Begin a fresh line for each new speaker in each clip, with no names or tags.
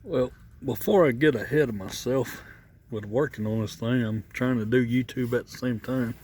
Well, before I get ahead of myself with working on this thing, I'm trying to do YouTube at the same time.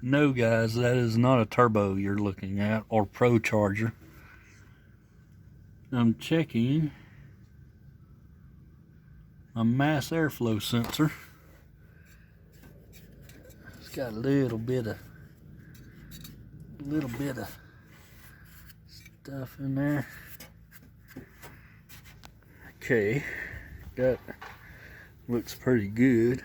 No, guys, that is not a turbo you're looking at or Pro Charger. I'm checking my mass airflow sensor. It's got a little bit of stuff in there. Okay, that looks pretty good.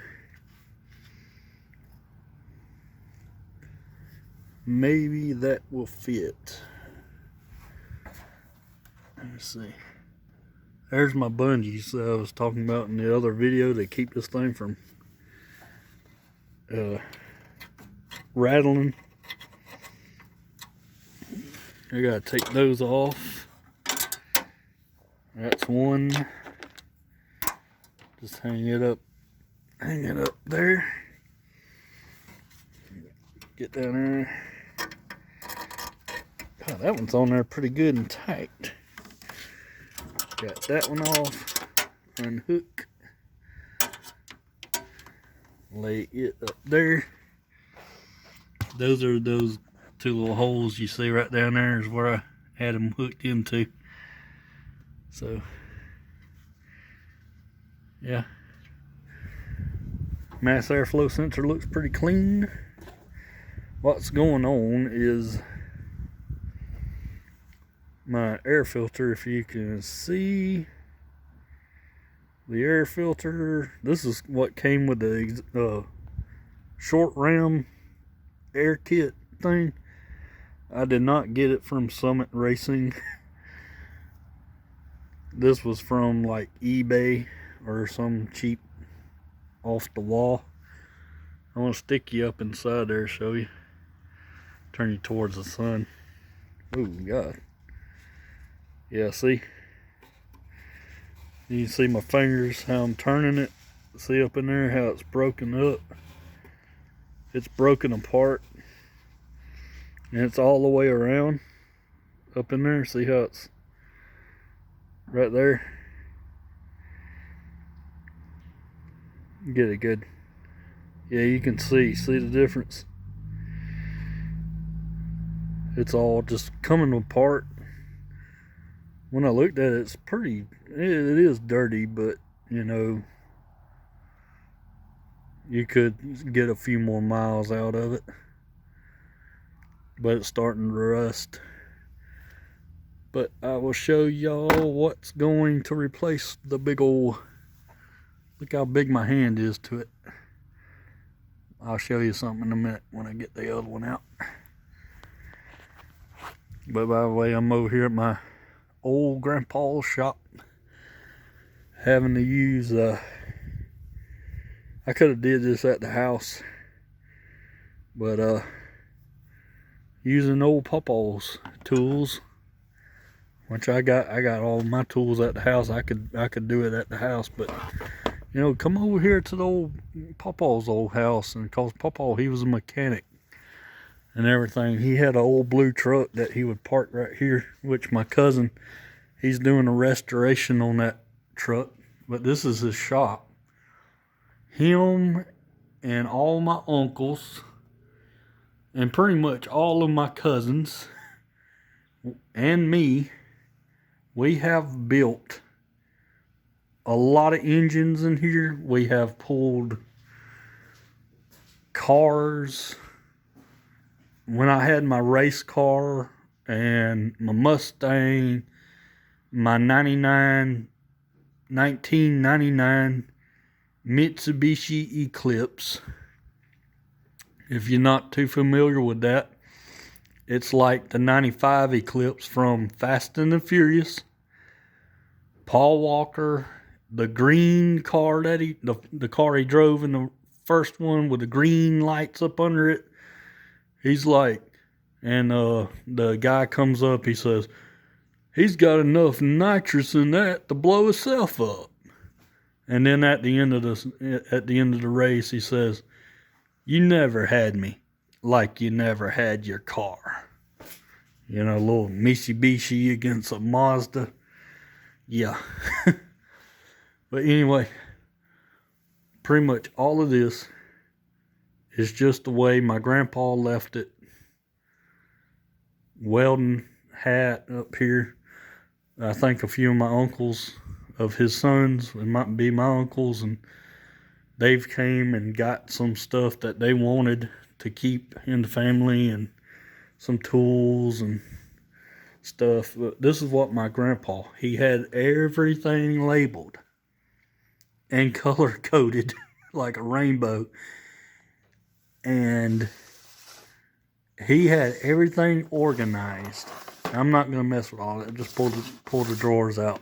Maybe that will fit. Let's see. There's my bungees that I was talking about in the other video to keep this thing from rattling. I gotta take those off. That's one. Just hang it up there. Get down there. Oh, that one's on there pretty good and tight. Got that one off. Unhook. Lay it up there. Those are those two little holes you see right down there is where I had them hooked into. So, yeah. Mass airflow sensor looks pretty clean. What's going on is my air filter, if you can see the air filter, this is what came with the short ram air kit thing. I did not get it from Summit Racing. This was from like eBay or some cheap off the wall. I want to stick you up inside there, show you. Turn you towards the sun. Oh God. Yeah, see? You can see my fingers, how I'm turning it. See up in there how it's broken up. It's broken apart. And it's all the way around. Up in there, see how it's right there? Get it good. Yeah, you can see the difference. It's all just coming apart. When I looked at it, it's pretty, it is dirty, but you know, you could get a few more miles out of it. But it's starting to rust. But I will show y'all what's going to replace the big old, look how big my hand is to it. I'll show you something in a minute when I get the other one out. But by the way, I'm over here at my old grandpa's shop, having to use I could have did this at the house, but using old Papa's tools, which I got all my tools at the house. I could do it at the house, but you know, come over here to the old Papa's old house, and cause Papa, he was a mechanic and everything. He had an old blue truck that he would park right here, which my cousin, he's doing a restoration on that truck, but this is his shop. Him and all my uncles and pretty much all of my cousins and me, we have built a lot of engines in here. We have pulled cars. When I had my race car and my Mustang, my 1999 Mitsubishi Eclipse. If you're not too familiar with that, it's like the 95 Eclipse from Fast and the Furious. Paul Walker, the green car that the car he drove in the first one with the green lights up under it. He's like, and the guy comes up, he says, he's got enough nitrous in that to blow himself up. And then at the end of the race, he says, you never had me. like you never had your car. You know, a little Mitsubishi against a Mazda. Yeah. But anyway, pretty much all of this is just the way my grandpa left it. Welding hat up here. I think a few of my uncles of his sons, it might be my uncles, and they've came and got some stuff that they wanted to keep in the family and some tools and stuff. But this is what my grandpa, he had everything labeled and color coded like a rainbow, and he had everything organized. I'm not gonna mess with all that. Just pull the drawers out.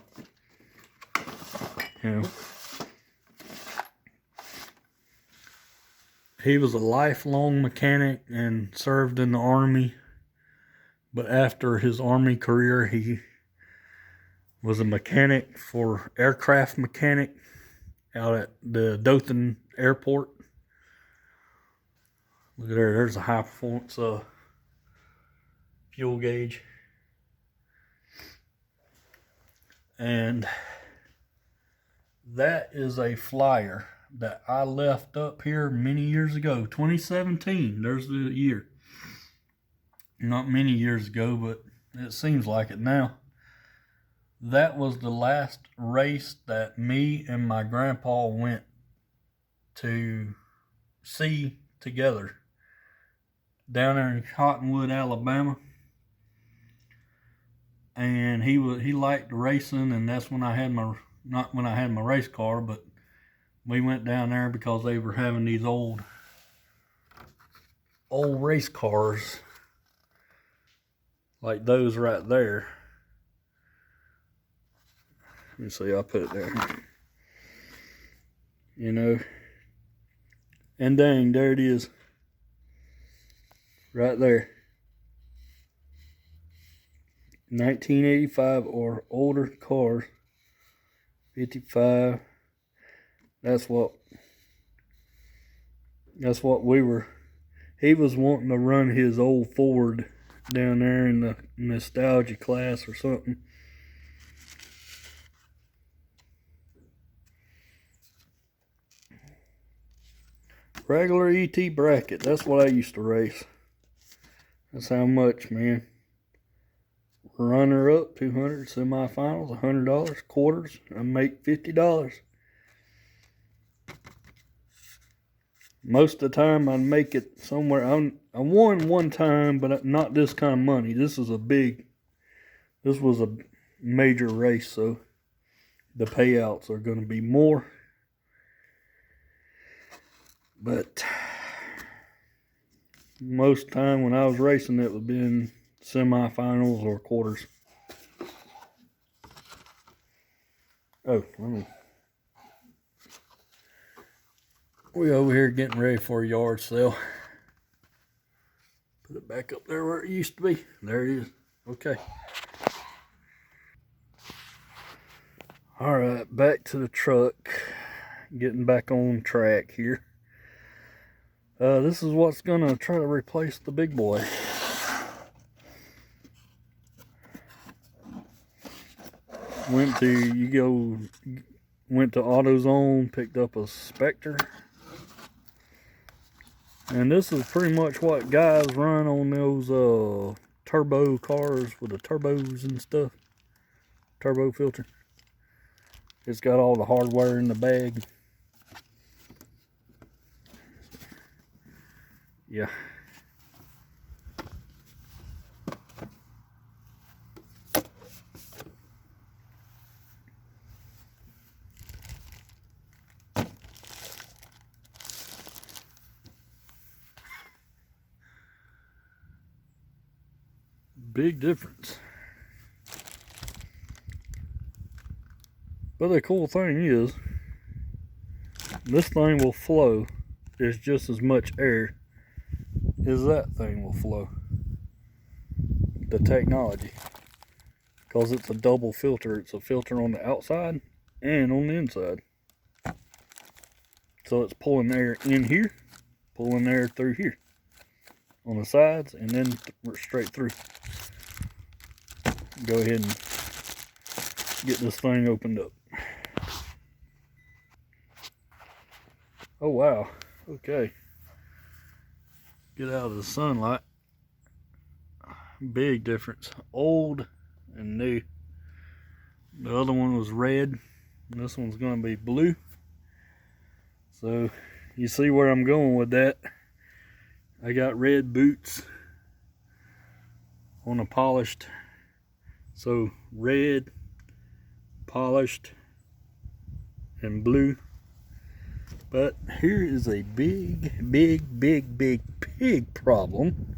You know, he was a lifelong mechanic and served in the Army. But after his Army career, he was a mechanic for aircraft mechanic out at the Dothan Airport. Look at there. There's a high performance fuel gauge. And that is a flyer that I left up here many years ago. 2017. There's the year. Not many years ago, but it seems like it now. That was the last race that me and my grandpa went to see together down there in Cottonwood, Alabama. And he liked racing, and that's when I had not when I had my race car, but we went down there because they were having these old race cars like those right there. Let me see, I'll put it there. You know, and dang, there it is, right there. 1985 or older cars. 55. That's what we were. He was wanting to run his old Ford down there in the nostalgia class or something. Regular ET bracket. That's what I used to race. That's how much, man. Runner up, 200. Semifinals, $100. Quarters, I make $50. Most of the time, I'd make it somewhere. I won one time, but not this kind of money. This was a major race, so the payouts are going to be more. But most time when I was racing, it would be in semifinals or quarters. Oh, we over here getting ready for a yard sale. Put it back up there where it used to be. There it is. Okay. All right, back to the truck. Getting back on track here. This is what's gonna try to replace the big boy. Went to AutoZone, picked up a Spectre. And this is pretty much what guys run on those turbo cars with the turbos and stuff. Turbo filter. It's got all the hardware in the bag. Yeah. Big difference. But the cool thing is, this thing will flow. There's just as much air as that thing will flow. The technology. Because it's a double filter. It's a filter on the outside and on the inside. So it's pulling air in here, pulling air through here. on the sides and then straight through. Go ahead and get this thing opened up. Oh wow, okay. Get out of the sunlight. Big difference, old and new. The other one was red, and this one's gonna be blue. So you see where I'm going with that. I got red boots on a polished, so red, polished, and blue. But here is a big problem.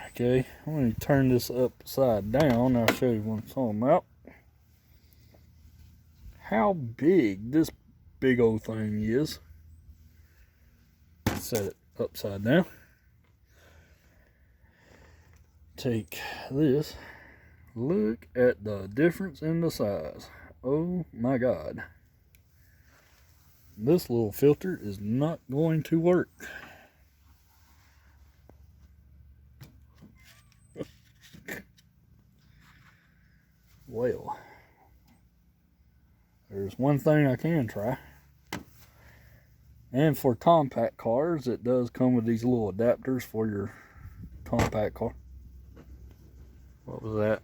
Okay, I'm going to turn this upside down. I'll show you what I'm talking about. How big this big old thing is. Set it upside down. Take this. Look at the difference in the size. Oh my God. This little filter is not going to work. Well, there's one thing I can try. And for compact cars, it does come with these little adapters for your compact car. What was that?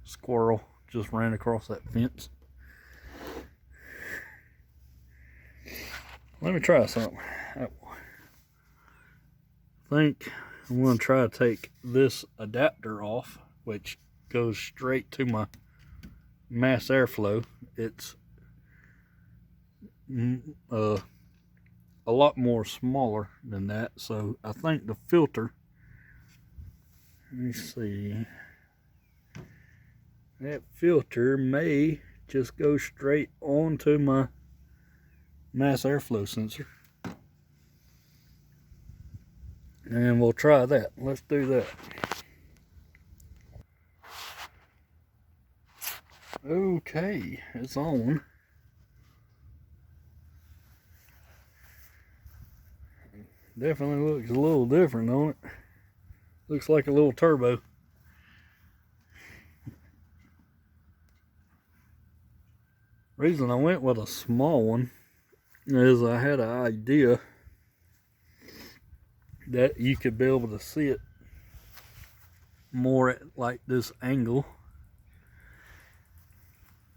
Squirrel just ran across that fence. Let me try something. I think I'm going to try to take this adapter off, which goes straight to my mass airflow. It's a lot more smaller than that, so I think the filter, let me see, that filter may just go straight onto my mass airflow sensor, and we'll try that. Let's do that. Okay, it's on. Definitely looks a little different on it. Looks like a little turbo. Reason I went with a small one is I had an idea that you could be able to see it more at like this angle.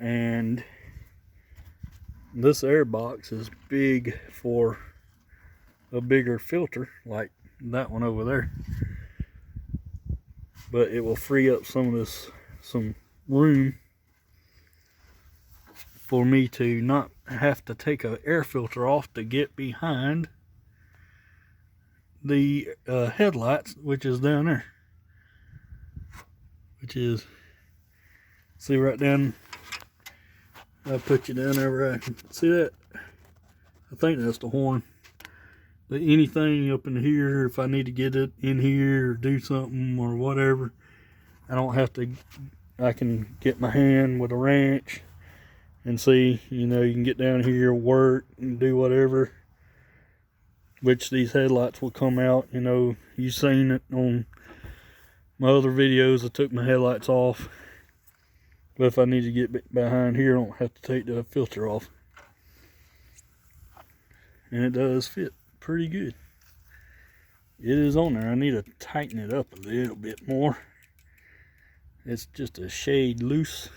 And this air box is big for a bigger filter like that one over there, but it will free up some room for me to not have to take an air filter off to get behind the headlights, which is down there, which is, see right down, I'll put you down there where I can see that. I think that's the horn. But anything up in here, if I need to get it in here or do something or whatever, I don't have to, I can get my hand with a wrench and see, you know, you can get down here, work and do whatever, which these headlights will come out. You know, you've seen it on my other videos. I took my headlights off. But if I need to get behind here, I don't have to take the filter off. And it does fit pretty good. It is on there. I need to tighten it up a little bit more. It's just a shade loose.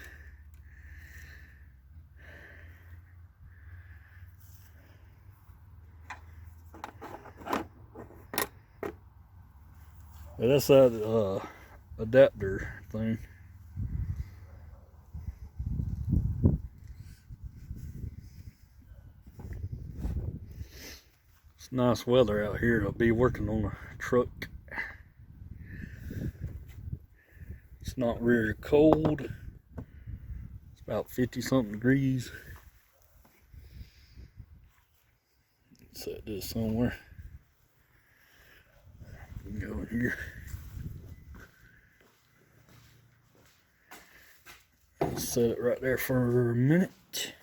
But that's that adapter thing. It's nice weather out here to be working on a truck. It's not very cold. It's about 50-something degrees. Set this somewhere. Go in here. Set it right there for a minute.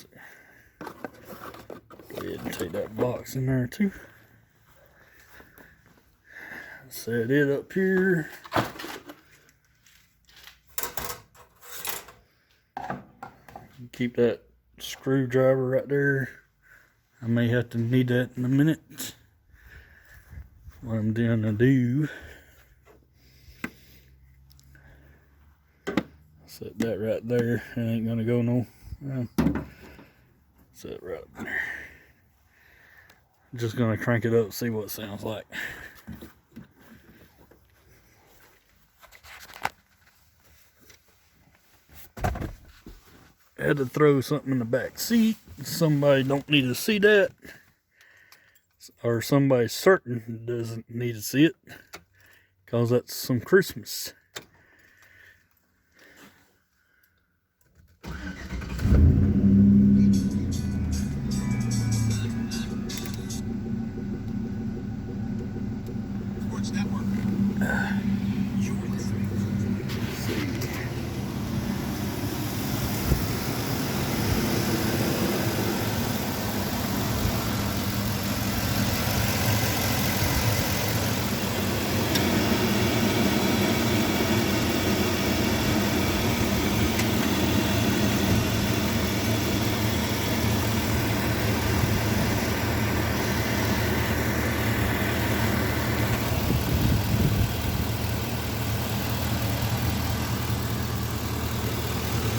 see. Go ahead and take that box in there too. Set it up here. Keep that screwdriver right there. I may have to need that in a minute. What I'm gonna do, set that right there. It ain't gonna go no. Set it right there. Just gonna crank it up, see what it sounds like. Had to throw something in the back seat. Somebody don't need to see that, or somebody certain doesn't need to see it, because that's some Christmas.
Sports Network.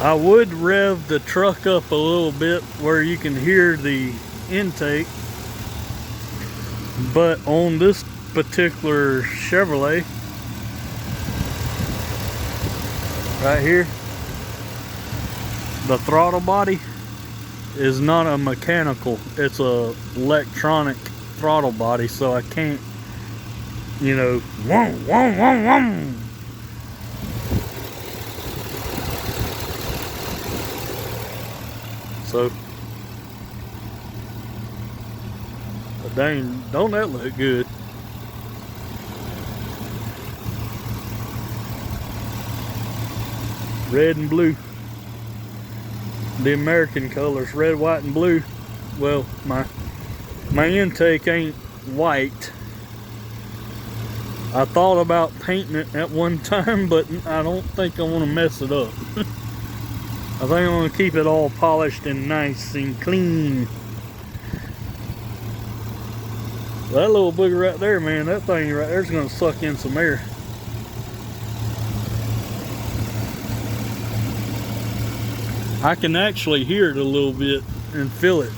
I would rev the truck up a little bit where you can hear the intake, but on this particular Chevrolet right here, the throttle body is not a mechanical, it's a electronic throttle body, so I can't, you know, whoom, whoom, whoom, whoom. So, but dang, don't that look good? Red and blue. The American colors, red, white, and blue. Well, my intake ain't white. I thought about painting it at one time, but I don't think I want to mess it up. I think I'm going to keep it all polished and nice and clean. That little booger right there, man, that thing right there's going to suck in some air. I can actually hear it a little bit and feel it.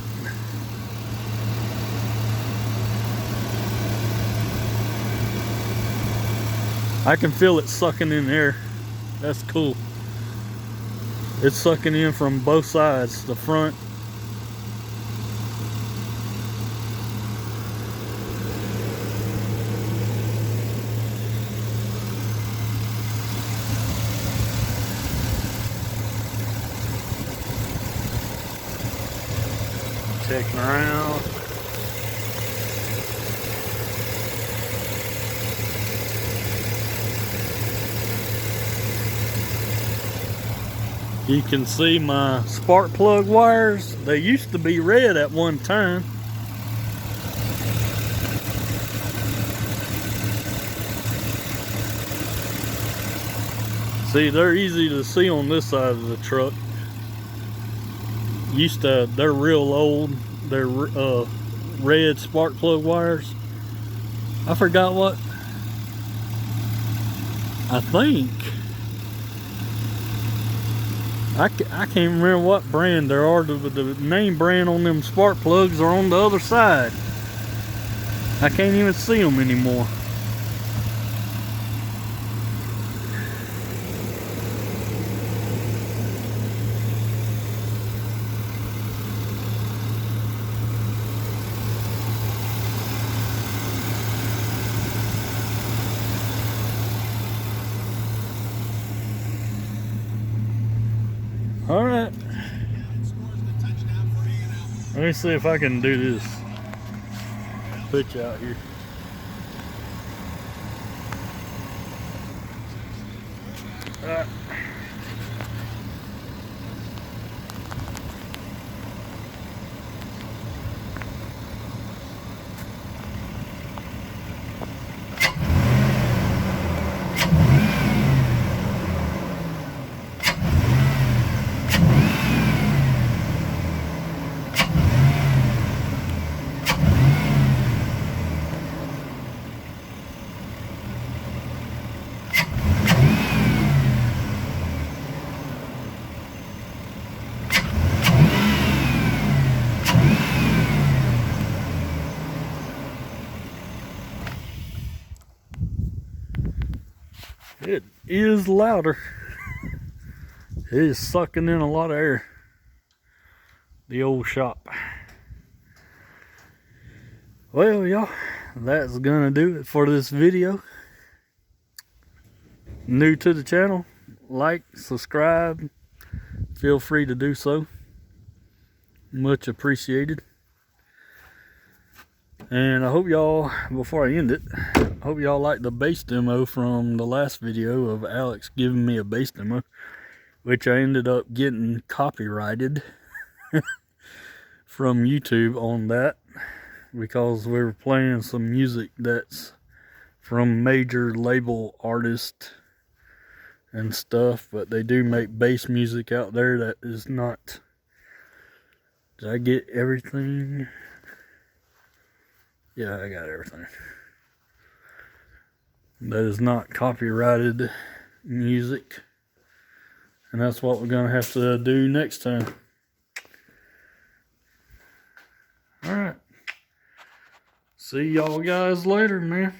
I can feel it sucking in air. That's cool. It's sucking in from both sides, the front. Checking around. You can see my spark plug wires. They used to be red at one time. See, they're easy to see on this side of the truck. They're real old. They're red spark plug wires. I forgot what. I think. I can't remember what brand there are. The name brand on them spark plugs are on the other side. I can't even see them anymore. All right. Let me see if I can do this. Put you out here. All right. It is louder. It is sucking in a lot of air. The old shop. Well, y'all, that's gonna do it for this video. New to the channel, like, subscribe, feel free to do so. Much appreciated. And I hope y'all, before I end it, I hope y'all like the bass demo from the last video of Alex giving me a bass demo, which I ended up getting copyrighted from YouTube on that, because we were playing some music that's from major label artists and stuff, but they do make bass music out there that is not... Did I get everything? Yeah, I got everything. That is not copyrighted music. And that's what we're gonna have to do next time. Alright. See y'all guys later, man.